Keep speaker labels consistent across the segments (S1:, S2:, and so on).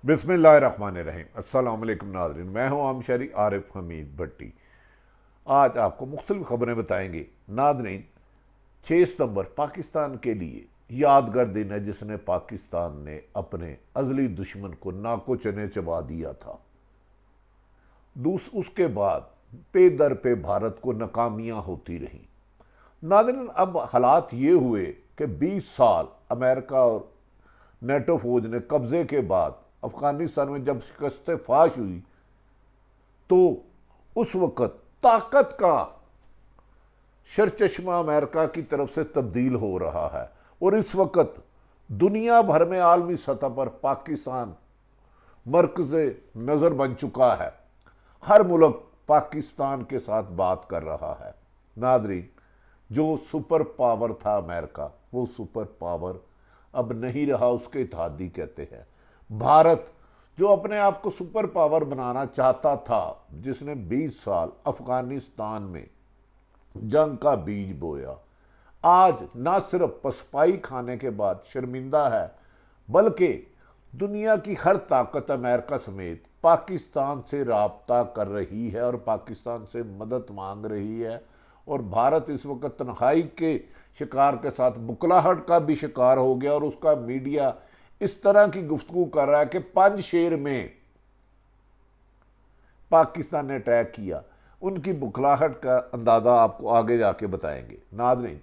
S1: بسم اللہ الرحمن الرحیم۔ السلام علیکم ناظرین، میں ہوں عام شہری عارف حمید بھٹی۔ آج آپ کو مختلف خبریں بتائیں گے۔ ناظرین، 6 ستمبر پاکستان کے لیے یادگار دن ہے، جس نے پاکستان نے اپنے ازلی دشمن کو ناکو چنے چبا دیا تھا۔ اس کے بعد پے در پہ بھارت کو ناکامیاں ہوتی رہیں۔ ناظرین، اب حالات یہ ہوئے کہ 20 سال امریکہ اور نیٹو فوج نے قبضے کے بعد افغانستان میں جب شکست فاش ہوئی تو اس وقت طاقت کا شرچشمہ امریکہ کی طرف سے تبدیل ہو رہا ہے، اور اس وقت دنیا بھر میں عالمی سطح پر پاکستان مرکز نظر بن چکا ہے۔ ہر ملک پاکستان کے ساتھ بات کر رہا ہے۔ ناظرین، جو سپر پاور تھا امریکہ، وہ سپر پاور اب نہیں رہا، اس کے اتحادی کہتے ہیں۔ بھارت جو اپنے آپ کو سپر پاور بنانا چاہتا تھا، جس نے 20 سال افغانستان میں جنگ کا بیج بویا، آج نہ صرف پسپائی کھانے کے بعد شرمندہ ہے، بلکہ دنیا کی ہر طاقت امریکہ سمیت پاکستان سے رابطہ کر رہی ہے اور پاکستان سے مدد مانگ رہی ہے، اور بھارت اس وقت تنہائی کے شکار کے ساتھ بکلاہٹ کا بھی شکار ہو گیا، اور اس کا میڈیا اس طرح کی گفتگو کر رہا ہے کہ پنج شیر میں پاکستان نے اٹیک کیا۔ ان کی بکلاہٹ کا اندازہ آپ کو آگے جا کے بتائیں گے۔ ناظرین،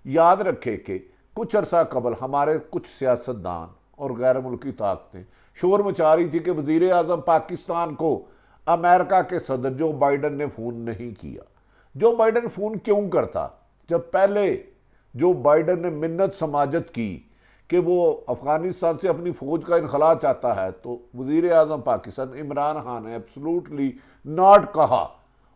S1: یاد رکھے کہ کچھ عرصہ قبل ہمارے کچھ سیاستدان اور غیر ملکی طاقتیں شور مچا رہی تھی کہ وزیر اعظم پاکستان کو امریکہ کے صدر جو بائیڈن نے فون نہیں کیا۔ جو بائیڈن فون کیوں کرتا؟ جب پہلے جو بائیڈن نے منت سماجت کی کہ وہ افغانستان سے اپنی فوج کا انخلاء چاہتا ہے، تو وزیر اعظم پاکستان عمران خان نے ایبسلوٹلی ناٹ کہا۔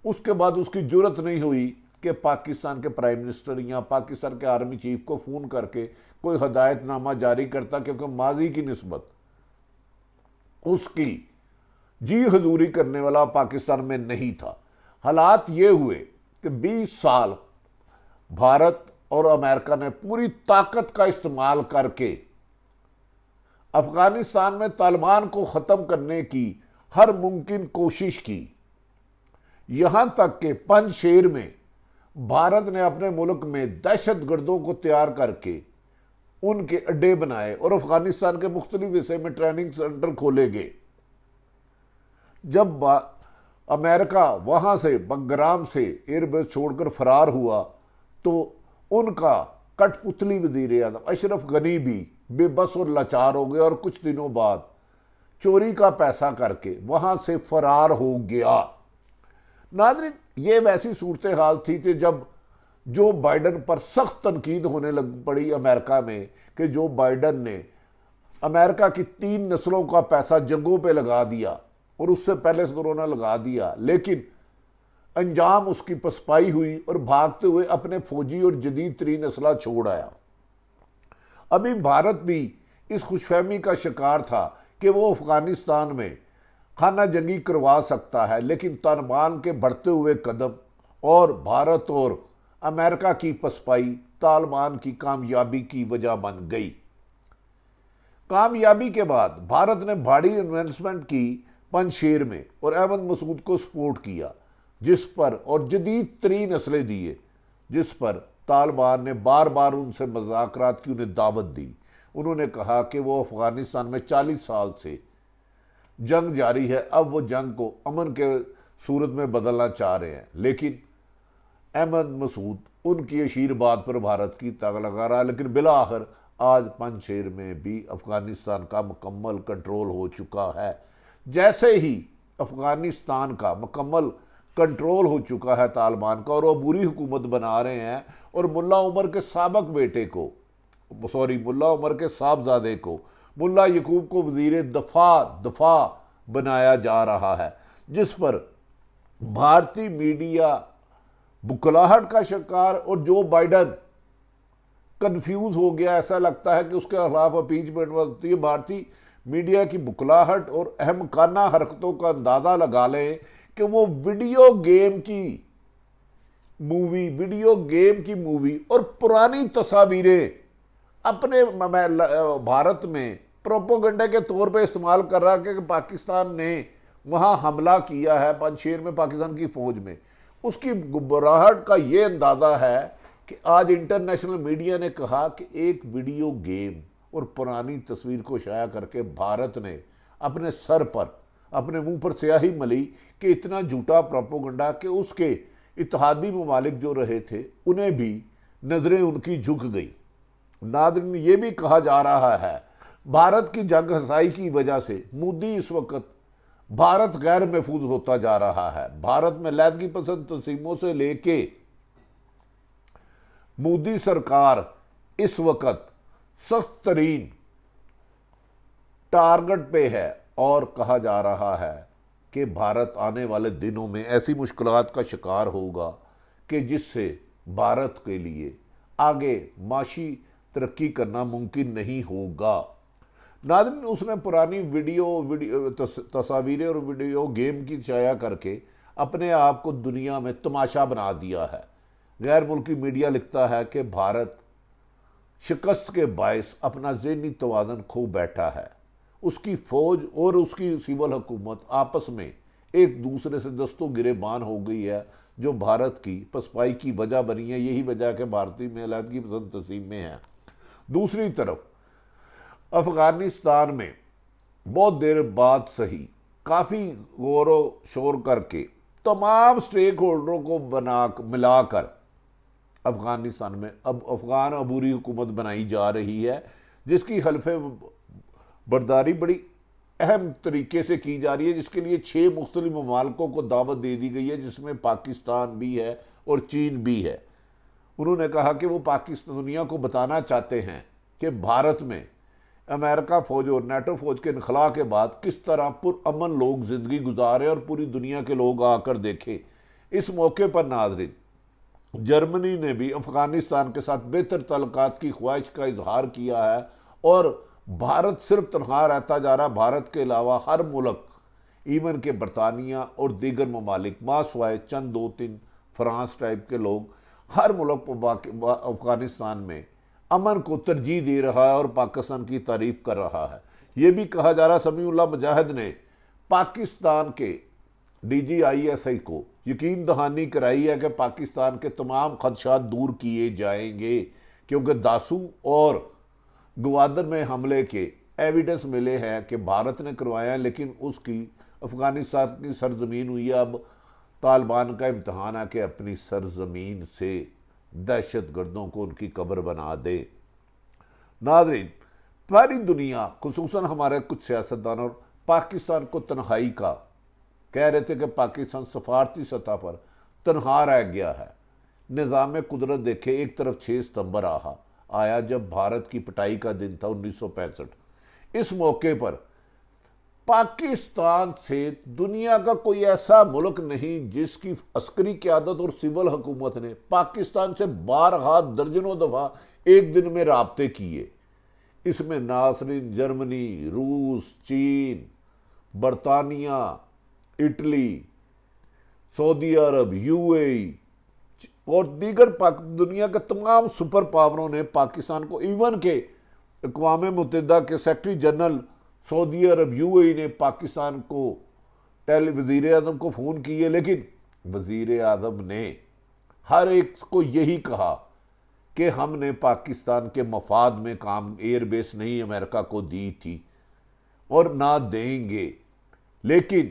S1: اس کے بعد اس کی جرت نہیں ہوئی کہ پاکستان کے پرائم منسٹر یا پاکستان کے آرمی چیف کو فون کر کے کوئی ہدایت نامہ جاری کرتا، کیونکہ ماضی کی نسبت اس کی جی حضوری کرنے والا پاکستان میں نہیں تھا۔ حالات یہ ہوئے کہ 20 سال بھارت اور امریکہ نے پوری طاقت کا استعمال کر کے افغانستان میں طالبان کو ختم کرنے کی ہر ممکن کوشش کی، یہاں تک کہ پنج شیر میں بھارت نے اپنے ملک میں دہشت گردوں کو تیار کر کے ان کے اڈے بنائے اور افغانستان کے مختلف حصے میں ٹریننگ سینٹر کھولے گئے۔ جب امریکہ وہاں سے بگرام سے ایئر بیس چھوڑ کر فرار ہوا تو ان کا کٹ پتلی وزیر اعظم اشرف غنی بھی بے بس اور لاچار ہو گیا، اور کچھ دنوں بعد چوری کا پیسہ کر کے وہاں سے فرار ہو گیا۔ ناظرین، یہ ویسی صورتحال تھی کہ جب جو بائیڈن پر سخت تنقید ہونے لگ پڑی امریکہ میں کہ جو بائیڈن نے امریکہ کی 3 نسلوں کا پیسہ جنگوں پہ لگا دیا، اور اس سے پہلے سے انہوں نے لگا دیا، لیکن انجام اس کی پسپائی ہوئی اور بھاگتے ہوئے اپنے فوجی اور جدید ترین اسلحہ چھوڑ آیا۔ ابھی بھارت بھی اس خوش فہمی کا شکار تھا کہ وہ افغانستان میں خانہ جنگی کروا سکتا ہے، لیکن طالبان کے بڑھتے ہوئے قدم اور بھارت اور امریکہ کی پسپائی طالبان کی کامیابی کی وجہ بن گئی۔ کامیابی کے بعد بھارت نے بھاری انویسٹمنٹ کی پنج شیر میں اور احمد مسعود کو سپورٹ کیا، جس پر اور جدید ترین اسلحے دیے، جس پر طالبان نے بار بار ان سے مذاکرات کی انہیں دعوت دی۔ انہوں نے کہا کہ وہ افغانستان میں 40 سال سے جنگ جاری ہے، اب وہ جنگ کو امن کے صورت میں بدلنا چاہ رہے ہیں، لیکن احمد مسعود ان کی اشیر بات پر بھارت کی تاغ لگا رہا، لیکن بالآخر آج پنج شیر میں بھی افغانستان کا مکمل کنٹرول ہو چکا ہے۔ جیسے ہی افغانستان کا مکمل کنٹرول ہو چکا ہے طالبان کا، اور وہ بری حکومت بنا رہے ہیں، اور ملا عمر کے سابق بیٹے کو ملا عمر کے صاحبزادے کو ملا یعقوب کو وزیر دفاع بنایا جا رہا ہے، جس پر بھارتی میڈیا بکلاہٹ کا شکار، اور جو بائیڈن کنفیوز ہو گیا، ایسا لگتا ہے کہ اس کے خلاف اپیچمنٹ ہوتی ہے۔ بھارتی میڈیا کی بکلاہٹ اور احمقانہ حرکتوں کا اندازہ لگا لیں کہ وہ ویڈیو گیم کی مووی اور پرانی تصاویریں اپنے بھارت میں پروپوگنڈا کے طور پہ استعمال کر رہا کہ پاکستان نے وہاں حملہ کیا ہے پنجشیر میں پاکستان کی فوج میں. اس کی گبراہٹ کا یہ اندازہ ہے کہ آج انٹرنیشنل میڈیا نے کہا کہ ایک ویڈیو گیم اور پرانی تصویر کو شائع کر کے بھارت نے اپنے سر پر اپنے منہ پر سیاہی ملی کہ اتنا جھوٹا پروپوگنڈا کہ اس کے اتحادی ممالک جو رہے تھے انہیں بھی نظریں ان کی جھک گئی. ناظرین یہ بھی کہا جا رہا ہے بھارت کی جنگ ہسائی کی وجہ سے مودی اس وقت بھارت غیر محفوظ ہوتا جا رہا ہے. بھارت میں علیحدگی پسند تنظیموں سے لے کے مودی سرکار اس وقت سخت ترین ٹارگٹ پہ ہے اور کہا جا رہا ہے کہ بھارت آنے والے دنوں میں ایسی مشکلات کا شکار ہوگا کہ جس سے بھارت کے لیے آگے معاشی ترقی کرنا ممکن نہیں ہوگا. ناظرین اس نے پرانی تصاویریں اور ویڈیو گیم کی شائع کر کے اپنے آپ کو دنیا میں تماشا بنا دیا ہے. غیر ملکی میڈیا لکھتا ہے کہ بھارت شکست کے باعث اپنا ذہنی توازن کھو بیٹھا ہے. اس کی فوج اور اس کی سول حکومت آپس میں ایک دوسرے سے دست و گریبان ہو گئی ہے جو بھارت کی پسپائی کی وجہ بنی ہے. یہی وجہ کہ بھارتی میں علیحدگی پسند تنظیم میں ہے. دوسری طرف افغانستان میں بہت دیر بعد صحیح کافی غور و شور کر کے تمام سٹیک ہولڈروں کو ملا کر افغانستان میں اب افغان عبوری حکومت بنائی جا رہی ہے جس کی حلف برداری بڑی اہم طریقے سے کی جا رہی ہے، جس کے لیے 6 مختلف ممالکوں کو دعوت دے دی گئی ہے جس میں پاکستان بھی ہے اور چین بھی ہے. انہوں نے کہا کہ وہ پاکستان دنیا کو بتانا چاہتے ہیں کہ بھارت میں امریکہ فوج اور نیٹو فوج کے انخلاء کے بعد کس طرح پرامن لوگ زندگی گزارے اور پوری دنیا کے لوگ آ کر دیکھیں. اس موقع پر ناظرین جرمنی نے بھی افغانستان کے ساتھ بہتر تعلقات کی خواہش کا اظہار کیا ہے اور بھارت صرف تنہا رہتا جا رہا. بھارت کے علاوہ ہر ملک ایون کہ برطانیہ اور دیگر ممالک ماں سوائے چند 2-3 فرانس ٹائپ کے لوگ ہر ملک افغانستان میں امن کو ترجیح دے رہا ہے اور پاکستان کی تعریف کر رہا ہے. یہ بھی کہا جا رہا سمیع اللہ مجاہد نے پاکستان کے DGISI کو یقین دہانی کرائی ہے کہ پاکستان کے تمام خدشات دور کیے جائیں گے کیونکہ داسو اور گوادر میں حملے کے ایویڈنس ملے ہیں کہ بھارت نے کروایا ہے لیکن اس کی افغانستان کی سرزمین ہوئی ہے. اب طالبان کا امتحان ہے کہ اپنی سرزمین سے دہشت گردوں کو ان کی قبر بنا دے. ناظرین پوری دنیا خصوصاً ہمارے کچھ سیاستدان اور پاکستان کو تنہائی کا کہہ رہے تھے کہ پاکستان سفارتی سطح پر تنہا رہ گیا ہے. نظام قدرت دیکھے ایک طرف 6 ستمبر آیا جب بھارت کی پٹائی کا دن تھا 1965. اس موقع پر پاکستان سے دنیا کا کوئی ایسا ملک نہیں جس کی عسکری قیادت اور سول حکومت نے پاکستان سے بارہا درجنوں دفعہ ایک دن میں رابطے کیے. اس میں ناظرین جرمنی، روس، چین، برطانیہ، اٹلی، سعودی عرب، UAE اور دیگر دنیا کے تمام سپر پاوروں نے پاکستان کو ایون کہ اقوام متحدہ کے سیکرٹری جنرل سعودی عرب UAE نے پاکستان کو وزیر اعظم کو فون کیے لیکن وزیر اعظم نے ہر ایک کو یہی کہا کہ ہم نے پاکستان کے مفاد میں کام ایئر بیس نہیں امریکہ کو دی تھی اور نہ دیں گے، لیکن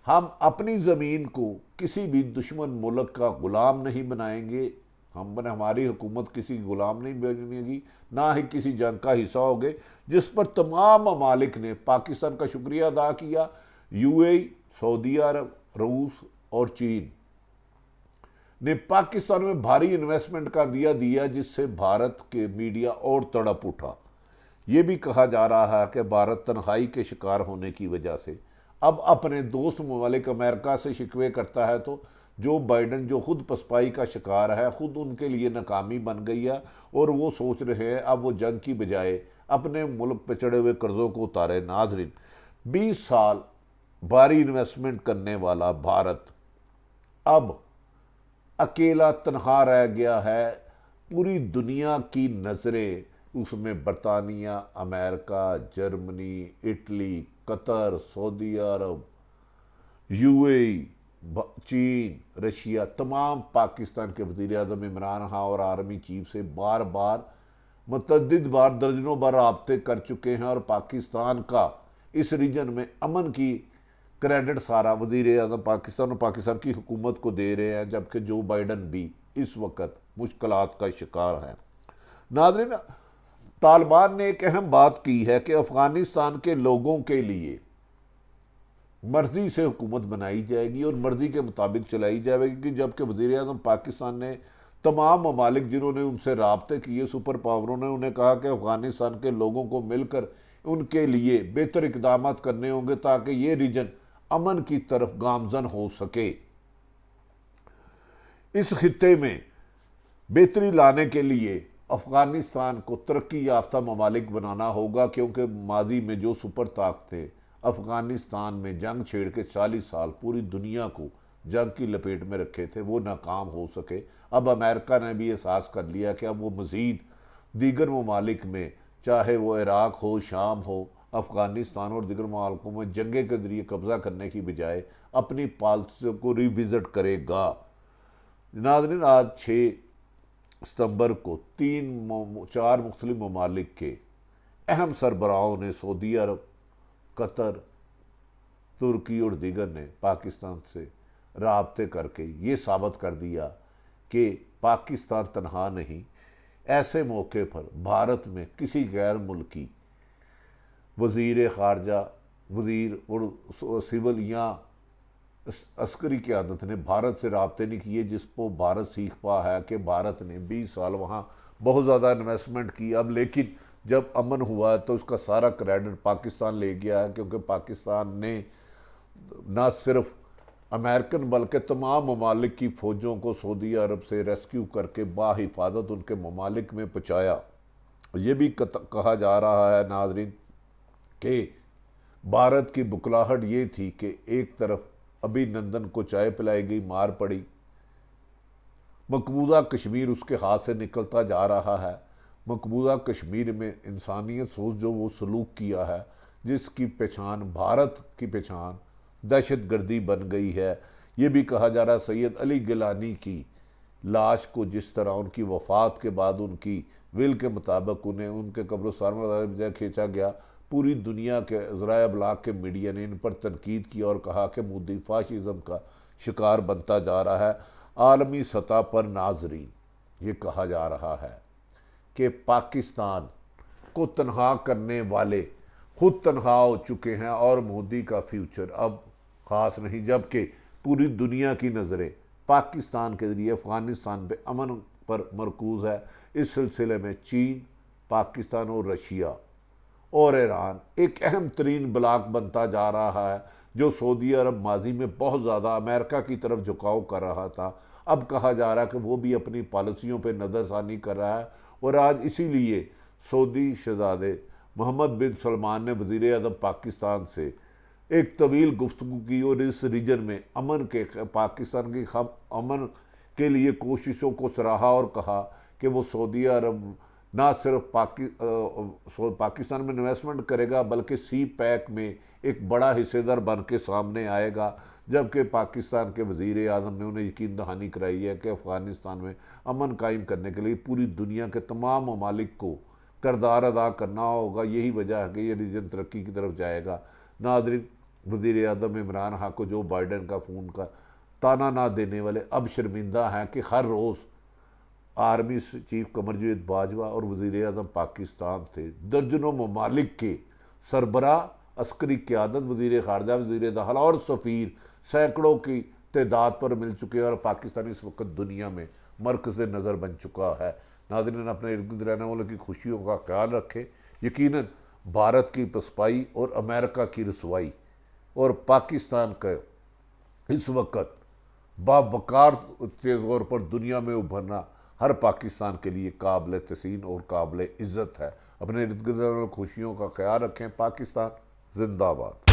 S1: ہم اپنی زمین کو کسی بھی دشمن ملک کا غلام نہیں بنائیں گے. ہماری حکومت کسی غلام نہیں بنے گی، نہ ہی کسی جنگ کا حصہ ہوگے. جس پر تمام ممالک نے پاکستان کا شکریہ ادا کیا. UAE، سعودی عرب، روس اور چین نے پاکستان میں بھاری انویسٹمنٹ کا دیا جس سے بھارت کے میڈیا اور تڑپ اٹھا. یہ بھی کہا جا رہا ہے کہ بھارت تنہائی کے شکار ہونے کی وجہ سے اب اپنے دوست ممالک امریکہ سے شکوے کرتا ہے تو جو بائیڈن جو خود پسپائی کا شکار ہے خود ان کے لیے ناکامی بن گئی ہے اور وہ سوچ رہے ہیں اب وہ جنگ کی بجائے اپنے ملک پہ چڑھے ہوئے قرضوں کو اتارے. ناظرین 20 سال بھاری انویسٹمنٹ کرنے والا بھارت اب اکیلا تنہا رہ گیا ہے. پوری دنیا کی نظریں اس میں برطانیہ، امریکہ، جرمنی، اٹلی، قطر، سعودی عرب، یو اے ای، چین، رشیا، تمام پاکستان کے وزیر اعظم عمران خان اور آرمی چیف سے بار بار متعدد بار درجنوں بار رابطے کر چکے ہیں، اور پاکستان کا اس ریجن میں امن کی کریڈٹ سارا وزیر اعظم پاکستان اور پاکستان کی حکومت کو دے رہے ہیں، جبکہ جو بائیڈن بھی اس وقت مشکلات کا شکار ہیں۔ ناظرین، طالبان نے ایک اہم بات کی ہے کہ افغانستان کے لوگوں کے لیے مرضی سے حکومت بنائی جائے گی اور مرضی کے مطابق چلائی جائے گی، جبکہ وزیر اعظم پاکستان نے تمام ممالک جنہوں نے ان سے رابطے کیے، سپر پاوروں نے انہیں کہا کہ افغانستان کے لوگوں کو مل کر ان کے لیے بہتر اقدامات کرنے ہوں گے تاکہ یہ ریجن امن کی طرف گامزن ہو سکے۔ اس خطے میں بہتری لانے کے لیے افغانستان کو ترقی یافتہ ممالک بنانا ہوگا، کیونکہ ماضی میں جو سپر طاقتیں افغانستان میں جنگ چھیڑ کے 40 سال پوری دنیا کو جنگ کی لپیٹ میں رکھے تھے، وہ ناکام ہو سکے۔ اب امریکہ نے بھی احساس کر لیا کہ اب وہ مزید دیگر ممالک میں، چاہے وہ عراق ہو، شام ہو، افغانستان اور دیگر ممالکوں میں جنگیں کے ذریعے قبضہ کرنے کی بجائے اپنی پالیسیوں کو ری وزٹ کرے گا۔ ناظرین، آج 6 ستمبر کو 4 مختلف ممالک کے اہم سربراہوں نے، سعودی عرب، قطر، ترکی اور دیگر نے پاکستان سے رابطے کر کے یہ ثابت کر دیا کہ پاکستان تنہا نہیں۔ ایسے موقع پر بھارت میں کسی غیر ملکی وزیر خارجہ، وزیر اور سول یا عسکری قیادت نے بھارت سے رابطے نہیں کیے، جس کو بھارت سیکھ پا ہے کہ بھارت نے 20 سال وہاں بہت زیادہ انویسٹمنٹ کی، اب لیکن جب امن ہوا تو اس کا سارا کریڈٹ پاکستان لے گیا ہے، کیونکہ پاکستان نے نہ صرف امریکن بلکہ تمام ممالک کی فوجوں کو سعودی عرب سے ریسکیو کر کے باحفاظت ان کے ممالک میں پہنچایا۔ یہ بھی کہا جا رہا ہے ناظرین کہ بھارت کی بکلاہٹ یہ تھی کہ ایک طرف ابھی نندن کو چائے پلائی گئی، مار پڑی، مقبوضہ کشمیر اس کے ہاتھ سے نکلتا جا رہا ہے۔ مقبوضہ کشمیر میں انسانیت سوچ جو وہ سلوک کیا ہے، جس کی پہچان بھارت کی پہچان دہشت گردی بن گئی ہے۔ یہ بھی کہا جا رہا ہے سید علی گیلانی کی لاش کو جس طرح ان کی وفات کے بعد ان کی ول کے مطابق انہیں ان کے قبرستان میں بجائے کھینچا گیا، پوری دنیا کے ذرائع ابلاغ کے میڈیا نے ان پر تنقید کی اور کہا کہ مودی فاشزم کا شکار بنتا جا رہا ہے۔ عالمی سطح پر ناظرین، یہ کہا جا رہا ہے کہ پاکستان کو تنہا کرنے والے خود تنہا ہو چکے ہیں اور مودی کا فیوچر اب خاص نہیں، جبکہ پوری دنیا کی نظریں پاکستان کے ذریعے افغانستان پہ امن پر مرکوز ہے۔ اس سلسلے میں چین، پاکستان اور رشیا اور ایران ایک اہم ترین بلاک بنتا جا رہا ہے، جو سعودی عرب ماضی میں بہت زیادہ امریکہ کی طرف جھکاؤ کر رہا تھا، اب کہا جا رہا ہے کہ وہ بھی اپنی پالیسیوں پہ نظر ثانی کر رہا ہے۔ اور آج اسی لیے سعودی شہزادے محمد بن سلمان نے وزیر اعظم پاکستان سے ایک طویل گفتگو کی اور اس ریجن میں امن کے پاکستان کی امن کے لیے کوششوں کو سراہا اور کہا کہ وہ سعودی عرب نہ صرف پاکستان میں انویسٹمنٹ کرے گا بلکہ سی پیک میں ایک بڑا حصے دار بن کے سامنے آئے گا، جبکہ پاکستان کے وزیر اعظم نے انہیں یقین دہانی کرائی ہے کہ افغانستان میں امن قائم کرنے کے لیے پوری دنیا کے تمام ممالک کو کردار ادا کرنا ہوگا۔ یہی وجہ ہے کہ یہ ریجن ترقی کی طرف جائے گا۔ ناظرین، وزیر اعظم عمران خان کو جو بائیڈن کا فون کا تانا نہ دینے والے اب شرمندہ ہیں کہ ہر روز آرمی چیف قمر جاوید باجوہ اور وزیر اعظم پاکستان تھے درجنوں ممالک کے سربراہ، عسکری قیادت، وزیر خارجہ، وزیر داخلہ اور سفیر سینکڑوں کی تعداد پر مل چکے ہیں، اور پاکستان اس وقت دنیا میں مرکز نظر بن چکا ہے۔ ناظرین، اپنے ارد گرد رہنے والوں کی خوشیوں کا خیال رکھیں۔ یقیناً بھارت کی پسپائی اور امریکہ کی رسوائی اور پاکستان کا اس وقت باوقار طور پر دنیا میں ابھرنا ہر پاکستان کے لیے قابل تحسین اور قابل عزت ہے۔ اپنے ارد گرد خوشیوں کا خیال رکھیں۔ پاکستان زندہ باد۔